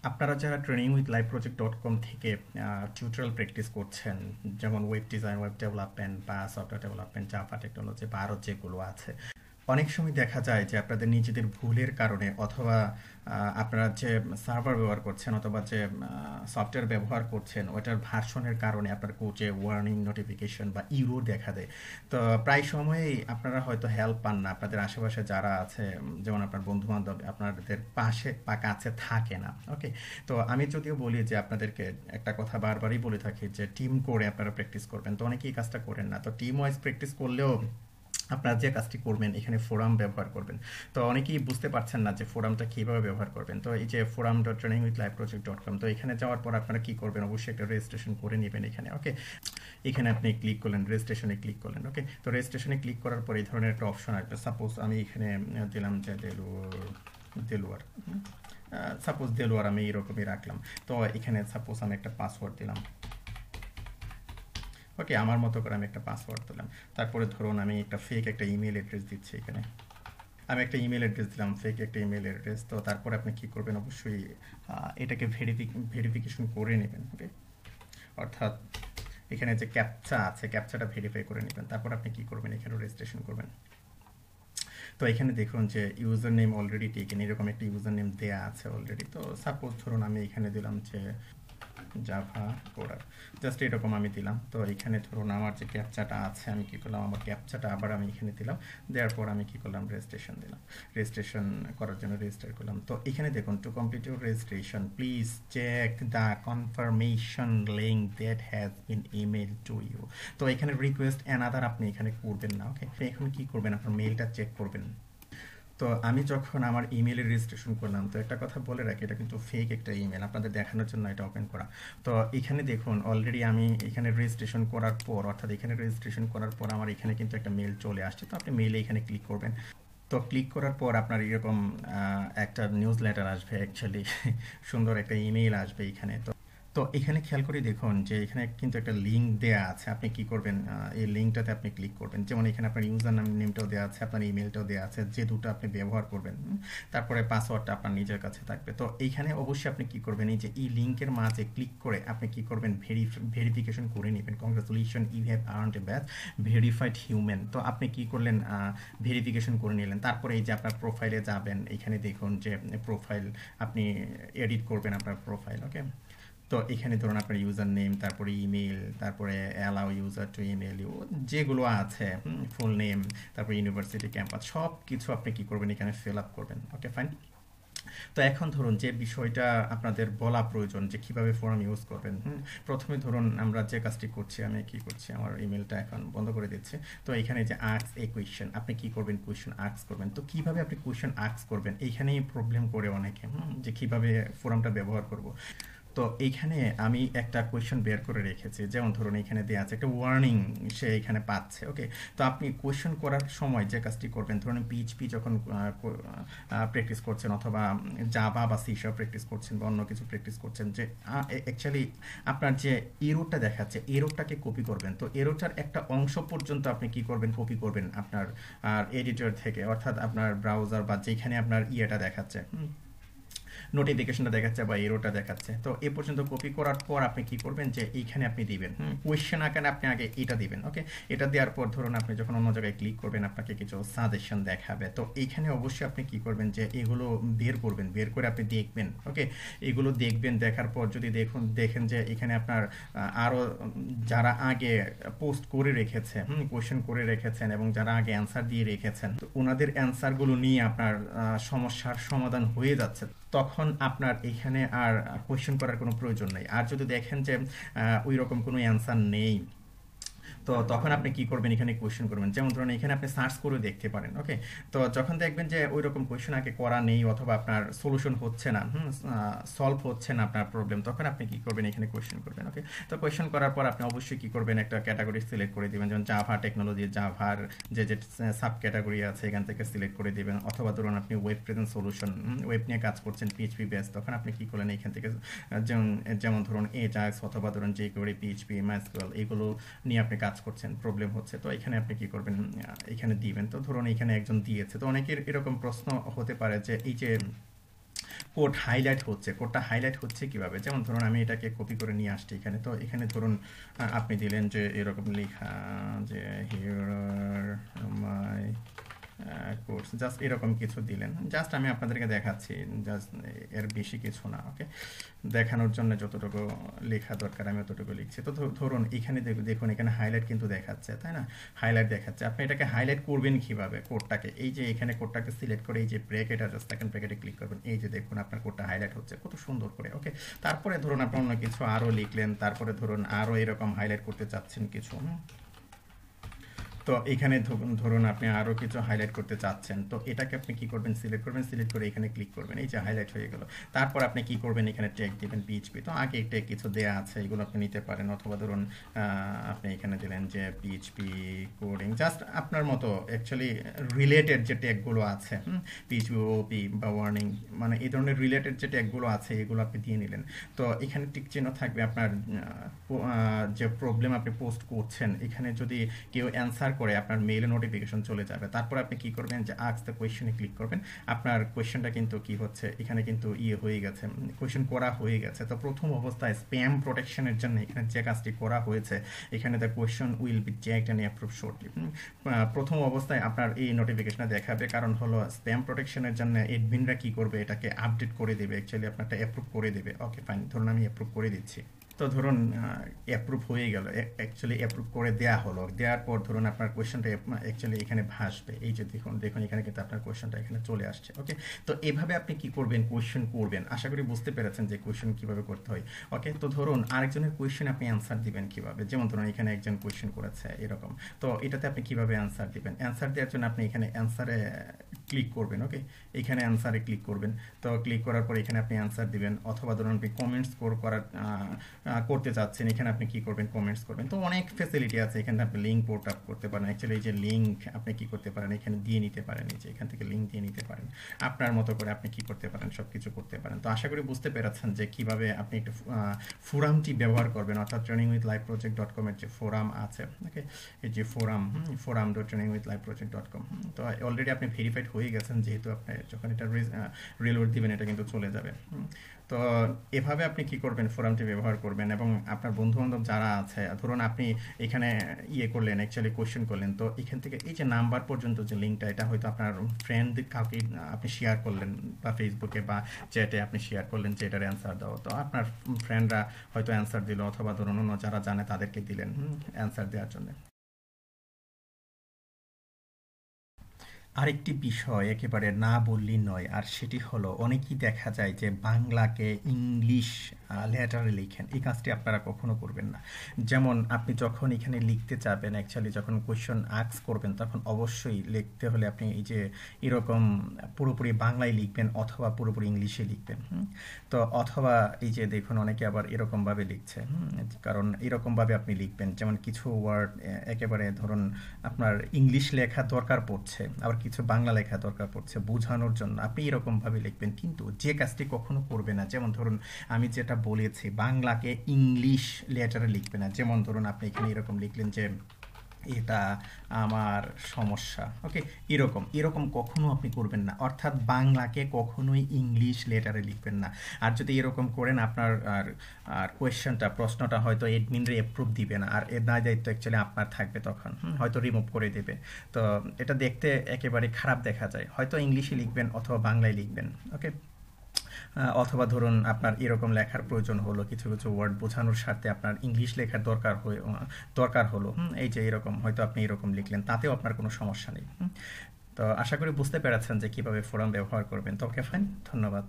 আপনারা যারা training-with-live-project.com থেকে টিউটোরিয়াল প্র্যাকটিস করছেন, যেমন ওয়েব ডিজাইন, ওয়েব ডেভেলপমেন্ট বা সফটওয়্যার ডেভেলপমেন্ট, জাভা টেকনোলজি বা আরও যেগুলো আছে, অনেক সময় দেখা যায় যে আপনাদের নিজেদের ভুলের কারণে অথবা আপনারা যে সার্ভার ব্যবহার করছেন অথবা যে সফটওয়্যার ব্যবহার করছেন ওটার ভার্সনের কারণে আপনার কোচে ওয়ার্নিং নোটিফিকেশন বা ইরো দেখা দেয়। তো প্রায় সময়েই আপনারা হয়তো হেল্প পান না, আপনাদের আশেপাশে যারা আছে যেমন আপনার বন্ধু বান্ধব আপনাদের পাশে বা কাছে থাকে না। ওকে, তো আমি যদিও বলি যে আপনাদেরকে একটা কথা বারবারই বলে থাকি যে টিম করে আপনারা প্র্যাকটিস করবেন, তো অনেকেই এই কাজটা করেন না। তো টিম ওয়াইজ প্র্যাকটিস করলেও আপনারা যে কাজটি করবেন এখানে ফোরাম ব্যবহার করবেন। তো অনেকেই বুঝতে পারছেন না যে ফোরামটা কীভাবে ব্যবহার করবেন। তো এই যে forum.training-with-live-project.com, তো এখানে যাওয়ার পর আপনারা কী করবেন, অবশ্যই একটা রেজিস্ট্রেশন করে নেবেন এখানে। ওকে, এখানে আপনি ক্লিক করলেন, রেজিস্ট্রেশনে ক্লিক করলেন। ওকে, তো রেজিস্ট্রেশনে ক্লিক করার পর এই ধরনের একটা অপশন আসবে। সাপোজ আমি এখানে দিলাম যে দেলুয়ার, সাপোজ দেলুয়ার আমি এরকমই রাখলাম। তো এখানে সাপোজ আমি একটা পাসওয়ার্ড দিলাম। ওকে, আমার মতো করে আমি একটা পাসওয়ার্ড দিলাম। তারপরে ধরুন আমি একটা ফেক একটা ইমেল অ্যাড্রেস দিচ্ছি এখানে। আমি একটা ইমেল অ্যাড্রেস দিলাম, ফেক একটা ইমেল অ্যাড্রেস। তো তারপরে আপনি কি করবেন, অবশ্যই এটাকে ভেরিফিকেশন করে নেবেন। ওকে, অর্থাৎ এখানে যে ক্যাপচা আছে ক্যাপচাটা ভেরিফাই করে নেবেন। তারপর আপনি কি করবেন, এখানে রেজিস্ট্রেশন করবেন। তো এখানে দেখুন যে ইউজার নেম অলরেডি টেকেন, এরকম একটা ইউজার নেম দেওয়া আছে অলরেডি। তো সাপোজ ধরুন আমি এখানে দিলাম যে জাভা কোডার, জাস্ট এরকম আমি দিলাম। তো এখানে ধরুন আমার যে ক্যাপচাটা আছে আমি কি করলাম, আমার ক্যাপচাটা আবার আমি এখানে দিলাম। দেওয়ার পর আমি কি করলাম, রেজিস্ট্রেশন দিলাম। রেজিস্ট্রেশন করার জন্য রেজিস্টার করলাম। তো এখানে দেখুন, to complete your registration please check the confirmation link that has been email to you. তো এখানে রিকোয়েস্ট অ্যানাদার আপনি এখানে করবেন না। ওকে, এখন কি করবেন, আপনার মেইলটা চেক করবেন। তো আমি যখন আমার ইমেলে রেজিস্ট্রেশন করলাম, তো একটা কথা বলে রাখি, এটা কিন্তু ফেক একটা ইমেল, আপনাদের দেখানোর জন্য এটা ওপেন করা। তো এখানে দেখুন অলরেডি আমি এখানে রেজিস্ট্রেশন করার পর, অর্থাৎ এখানে রেজিস্ট্রেশন করার পর আমার এখানে কিন্তু একটা মেল চলে আসছে। তো আপনি মেইলে এখানে ক্লিক করবেন। তো ক্লিক করার পর আপনার এরকম একটা নিউজ লেটার আসবে, অ্যাকচুয়ালি সুন্দর একটা ইমেইল আসবে এখানে। তো তো এখানে খেয়াল করে দেখুন যে এখানে কিন্তু একটা লিঙ্ক দেয়া আছে। আপনি কি করবেন, এই লিঙ্কটাতে আপনি ক্লিক করবেন। যেমন এখানে আপনার ইউজার নেমটাও দেওয়া আছে, আপনার ইমেলটাও দেওয়া আছে, যে দুটো আপনি ব্যবহার করবেন। তারপরে পাসওয়ার্ডটা আপনার নিজের কাছে থাকবে। তো এইখানে অবশ্যই আপনি কি করবেন, এই যে এই লিঙ্কের মাঝে ক্লিক করে আপনি কি করবেন, ভেরিফিকেশন করে নেবেন। Congratulation, you have earned a badge verified human. তো আপনি কি করলেন, ভেরিফিকেশন করে নিলেন। তারপরে এই যে আপনার প্রোফাইলে যাবেন, এখানে দেখুন যে প্রোফাইল আপনি এডিট করবেন আপনার প্রোফাইল। ওকে, তো এখানে ধরুন আপনার ইউজার নেম, তারপরে ইমেল, তারপরে allow user to email you, যেগুলো আছে ফুল নেম, তারপরে ইউনিভার্সিটি ক্যাম্পাস, সব কিছু আপনি কি করবেন, এখানে ফিল আপ করবেন। Okay, fine. তো এখন ধরুন যে বিষয়টা আপনাদের বলা প্রয়োজন যে কিভাবে ফোরাম ইউজ করবেন। প্রথমে ধরুন আমরা যে কাজটি করছি, আমি কি করছি, আমার ইমেলটা এখন বন্ধ করে দিচ্ছি। তো এখানে যে আক্স এ কোয়েশ্চেন, আপনি কি করবেন, কোয়েশ্চেন আক্স করবেন। তো কিভাবে আপনি কোয়েশ্চেন আক্স করবেন, এইখানেই প্রবলেম করে অনেকে, যে কিভাবে ফোরামটা ব্যবহার করব। তো এইখানে আমি একটা কোয়েশ্চেন বের করে রেখেছি। যেমন ধরুন এখানে দেওয়া আছে একটা ওয়ার্নিং সে এখানে পাচ্ছে। ওকে, তো আপনি কোয়েশ্চেন করার সময় যে কাজটি করবেন, ধরুন পিএইচপি যখন প্র্যাকটিস করছেন অথবা জাভা বা সি শার্প প্র্যাকটিস করছেন বা অন্য কিছু প্র্যাকটিস করছেন, যে অ্যাকচুয়ালি আপনার যে এররটা দেখাচ্ছে এররটাকে কপি করবেন। তো এররটার একটা অংশ পর্যন্ত আপনি কি করবেন, কপি করবেন আপনার এডিটর থেকে, অর্থাৎ আপনার ব্রাউজার বা যেখানে আপনার ইয়েটা দেখাচ্ছে, নোটিফিকেশনটা দেখাচ্ছে বা এরোটা দেখাচ্ছে। তো এ পর্যন্ত কপি করার পর আপনি কি করবেন, যে এইখানে আপনি দিবেন কোয়েশ্চেন আকারে আপনি আগে এটা দিবেন। ওকে, এটা দেওয়ার পর ধরুন আপনি যখন অন্য জায়গায় ক্লিক করবেন আপনাকে কিছু সাজেশন দেখাবে। তো এইখানে অবশ্যই আপনি কি করবেন, যে এগুলো বের করবেন, বের করে আপনি দেখবেন। ওকে, এগুলো দেখবেন, দেখার পর যদি দেখেন যে এখানে আপনার আরও যারা আগে পোস্ট করে রেখেছে, কোয়েশ্চেন করে রেখেছেন এবং যারা আগে অ্যান্সার দিয়ে রেখেছেন, তো ওনাদের অ্যান্সারগুলো নিয়ে আপনার সমস্যার সমাধান হয়ে যাচ্ছে, তখন আপনার এখানে আর কোয়েশ্চেন করার কোনো প্রয়োজন নেই। আর যদি দেখেন যে ওই রকম কোনো অ্যান্সার নেই, তো তখন আপনি কি করবেন, এখানে কোয়েশ্চেন করবেন। যেমন ধরুন এখানে আপনি সার্চ করে দেখতে পারেন। ওকে, তো যখন দেখবেন যে ওই রকম কোয়েশ্চেন আগে করা নেই অথবা আপনার সলিউশন হচ্ছে না, সলভ হচ্ছে না আপনার প্রবলেম, তখন আপনি কি করবেন, এখানে কোয়েশ্চেন করবেন। ওকে, তো কোয়েশ্চেন করার পর আপনি অবশ্যই কি করবেন, একটা ক্যাটাগরি সিলেক্ট করে দিবেন। যেমন জাভা টেকনোলজি, জাভার যে যে সাব ক্যাটাগরি আছে এখান থেকে সিলেক্ট করে দিবেন। অথবা ধরুন আপনি ওয়েব প্রেজেন্ট সলিউশন, ওয়েব নিয়ে কাজ করছেন, পিএইচপি বেস, তখন আপনি কি করলেন, এখান থেকে যেমন যেমন ধরুন এজাক্স অথবা ধরুন যে করে পিএইচপি, মাইস্কুয়েল, এগুলো নিয়ে আপনি কাজ করছেন, প্রবলেম হচ্ছে, তো এখানে আপনি কি করবেন, এখানে দিবেন। তো ধরুন এখানে একজন দিয়েছে, তো অনেকের এরকম প্রশ্ন হতে পারে যে এই যে কোড হাইলাইট হচ্ছে, কোডটা হাইলাইট হচ্ছে কিভাবে, যেমন ধরুন আমি এটাকে কপি করে নিয়ে আসছি এখানে। তো এখানে ধরুন আপনি দিলেন যে এরকম লেখা যে হিয়ার মাই কোর্স, জাস্ট এরকম কিছু দিলেন। জাস্ট আমি আপনাদেরকে দেখাচ্ছি, জাস্ট এর বেশি কিছু না। ওকে, দেখানোর জন্য যতটুকু লেখা দরকার আমি অতটুকু লিখছি। তো ধরুন এখানে দেখুন এখানে হাইলাইট কিন্তু দেখাচ্ছে, তাই না? হাইলাইট দেখাচ্ছে। আপনি এটাকে হাইলাইট করবেন কিভাবে কোডটাকে? এই যে এখানে কোডটাকে সিলেক্ট করে এই যে ব্র্যাকেট আছে, সেকেন্ড ব্র্যাকেটে ক্লিক করবেন। এই যে দেখুন আপনার কোডটা হাইলাইট হচ্ছে কত সুন্দর করে। ওকে, তারপরে ধরুন আপনি অন্য কিছু আরও লিখলেন, তারপরে ধরুন আরও এরকম হাইলাইট করতে চাচ্ছেন কিছু। তো এখানে ধরুন আপনি আরও কিছু হাইলাইট করতে চাচ্ছেন, তো এটাকে আপনি কি করবেন? সিলেক্ট করবেন, সিলেক্ট করে এখানে ক্লিক করবেন। এই যে হাইলাইট হয়ে গেল। তারপর আপনি কি করবেন? এখানে ট্যাগ দিবেন পিএইচপি। তো আগে ট্যাগ কিছু দেওয়া আছে, এগুলো আপনি নিতে পারেন, অথবা ধরুন আপনি এখানে দিলেন যে পিএইচপি কোডিং, জাস্ট আপনার মতো অ্যাকচুয়ালি রিলেটেড যে ট্যাগগুলো আছে, পিএইচপি ওপি বা ওয়ার্নিং, মানে এই ধরনের রিলেটেড যে ট্যাগগুলো আছে এগুলো আপনি দিয়ে নিলেন। তো এখানে টিক চিহ্ন থাকবে আপনার যে প্রবলেম আপনি পোস্ট করছেন, এখানে যদি কেউ অ্যান্সার করে আপনার মেইলে নোটিফিকেশন চলে যাবে। তারপর আপনি কি করবেন? যে আস্ক দ্য কোয়েশ্চেনে ক্লিক করবেন। আপনার কোয়েশ্চেনটা কিন্তু কি হচ্ছে, এখানে কিন্তু হয়ে গেছে, কোয়েশ্চেন করা হয়ে গেছে। তো প্রথম অবস্থায় স্প্যাম প্রোটেকশনের জন্য এখানে যে কাজটি করা হয়েছে, এখানে the question will be checked and approve shortly. প্রথম অবস্থায় আপনার এই নোটিফিকেশনটা দেখাবে, কারণ হলো স্প্যাম প্রোটেকশনের জন্য এডমিনরা কি করবে, এটাকে আপডেট করে দেবে, অ্যাকচুয়ালি আপনারটা অ্যাপ্রুভ করে দেবে। ওকে ফাইন, ধরুন আমি অ্যাপ্রুভ করে দিচ্ছি। তো ধরুন অ্যাপ্রুভ হয়ে গেল, অ্যাকচুয়ালি অ্যাপ্রুভ করে দেওয়া হলো। দেওয়ার পর ধরুন আপনার কোয়েশ্চেনটা অ্যাকচুয়ালি এখানে ভাসবে। এই যে দেখুন দেখুন এখানে কিন্তু আপনার কোয়েশ্চেনটা এখানে চলে আসছে। ওকে, তো এভাবে আপনি কি করবেন? কোয়েশ্চেন করবেন। আশা করি বুঝতে পেরেছেন যে কোয়েশ্চেন কীভাবে করতে হয়। ওকে, তো ধরুন আরেকজনের কোয়েশ্চেন আপনি অ্যান্সার দিবেন কীভাবে? যেমন ধরুন এখানে একজন কোয়েশ্চেন করেছে এরকম, তো এটাতে আপনি কীভাবে অ্যান্সার দিবেন? অ্যান্সার দেওয়ার জন্য আপনি এখানে অ্যান্সারে ক্লিক করবেন। ওকে, এখানে অ্যান্সারে ক্লিক করবেন। তো ক্লিক করার পর এখানে আপনি অ্যান্সার দিবেন, অথবা ধরুন আপনি কমেন্টস করতে চাচ্ছেন, এখানে আপনি কি করবেন? কমেন্টস করবেন। তো অনেক ফ্যাসিলিটি আছে এখানে, আপনি লিঙ্ক পোর্ট আপ করতে পারেন। অ্যাকচুয়ালি এই যে লিঙ্ক আপনি কি করতে পারেন? এখানে দিয়ে নিতে পারেন, এই যে এখান থেকে লিঙ্ক দিয়ে নিতে পারেন। আপনার মতো করে আপনি কি করতে পারেন? সব কিছু করতে পারেন। তো আশা করি বুঝতে পেরেছেন যে কিভাবে আপনি একটু ফোরামটি ব্যবহার করবেন, অর্থাৎ trainingwithlifeproject.com এর যে ফোরাম আছে। ওকে, এই যে forum.trainingwithlifeproject.com, তো অলরেডি আপনি ভেরিফাইড হয়ে গেছেন, যেহেতু আপনি যখন এটা রিলোড দিবেন এটা কিন্তু চলে যাবে। তো এভাবে আপনি কি করবেন? ফোরামটি ব্যবহার করবেন। এবং আপনার বন্ধুবান্ধব যারা আছে, ধরুন আপনি এখানে করলেন, অ্যাকচুয়ালি কোয়েশ্চেন করলেন, তো এখান থেকে এই যে নাম্বার পর্যন্ত যে লিঙ্কটা, এটা হয়তো আপনার ফ্রেন্ড কাউকে আপনি শেয়ার করলেন, বা ফেসবুকে বা চ্যাটে আপনি শেয়ার করলেন যে এটার অ্যান্সার দাও। তো আপনার ফ্রেন্ডরা হয়তো অ্যান্সার দিল, অথবা ধরুন অন্য যারা জানে তাদেরকে দিলেন অ্যান্সার দেওয়ার জন্য। আরেকটি বিষয় একেবারে না বললেই নয়, আর সেটি হলো অনেকেই দেখা যায় যে বাংলাকে ইংলিশ লেটারে লিখেন। এই কাজটি আপনারা কখনো করবেন না। যেমন আপনি যখন এখানে লিখতে চাবেন, অ্যাকচুয়ালি যখন কোয়েশ্চন আস্ক করবেন, তখন অবশ্যই লিখতে হলে আপনি এই যে এরকম পুরোপুরি বাংলায় লিখবেন, অথবা পুরোপুরি ইংলিশে লিখবেন। তো অথবা এই যে দেখুন অনেকে আবার এরকমভাবে লিখছে, কারণ এরকমভাবে আপনি লিখবেন, যেমন কিছু ওয়ার্ড একেবারে ধরুন আপনার ইংলিশ লেখা দরকার পড়ছে, আবার কিছু বাংলা লেখা দরকার পড়ছে বোঝানোর জন্য, আপনি এরকমভাবে লিখবেন। কিন্তু যে কাজটি কখনো করবে না, যেমন ধরুন আমি যেটা বলেছি, বাংলাকে ইংলিশ লেটারে লিখবে না। যেমন ধরুন আপনি এখানে এরকম লিখলেন যে এটা আমার সমস্যা। ওকে, এরকম এরকম কখনো আপনি করবেন না, অর্থাৎ বাংলাকে কখনোই ইংলিশ লেটারে লিখবেন না। আর যদি এরকম করেন, আপনার আর আর কোয়েশ্চেনটা, প্রশ্নটা হয়তো এডমিনরে অ্যাপ্রুভ দিবে না, আর এর দায় দায়িত্ব অ্যাকচুয়ালি আপনার থাকবে, তখন হয়তো রিমুভ করে দেবে। তো এটা দেখতে একেবারে খারাপ দেখা যায়। হয়তো ইংলিশে লিখবেন অথবা বাংলায় লিখবেন। ওকে, অথবা ধরুন আপনার এরকম লেখার প্রয়োজন হলো, কিছু কিছু ওয়ার্ড বোঝানোর স্বার্থে আপনার ইংলিশ লেখার দরকার হলো, এই যে এরকম হয়তো আপনি এরকম লিখলেন, তাতেও আপনার কোনো সমস্যা নেই। তো আশা করি বুঝতে পেরেছেন যে কিভাবে ফোরাম ব্যবহার করবেন। তো ওকে ফাইন, ধন্যবাদ।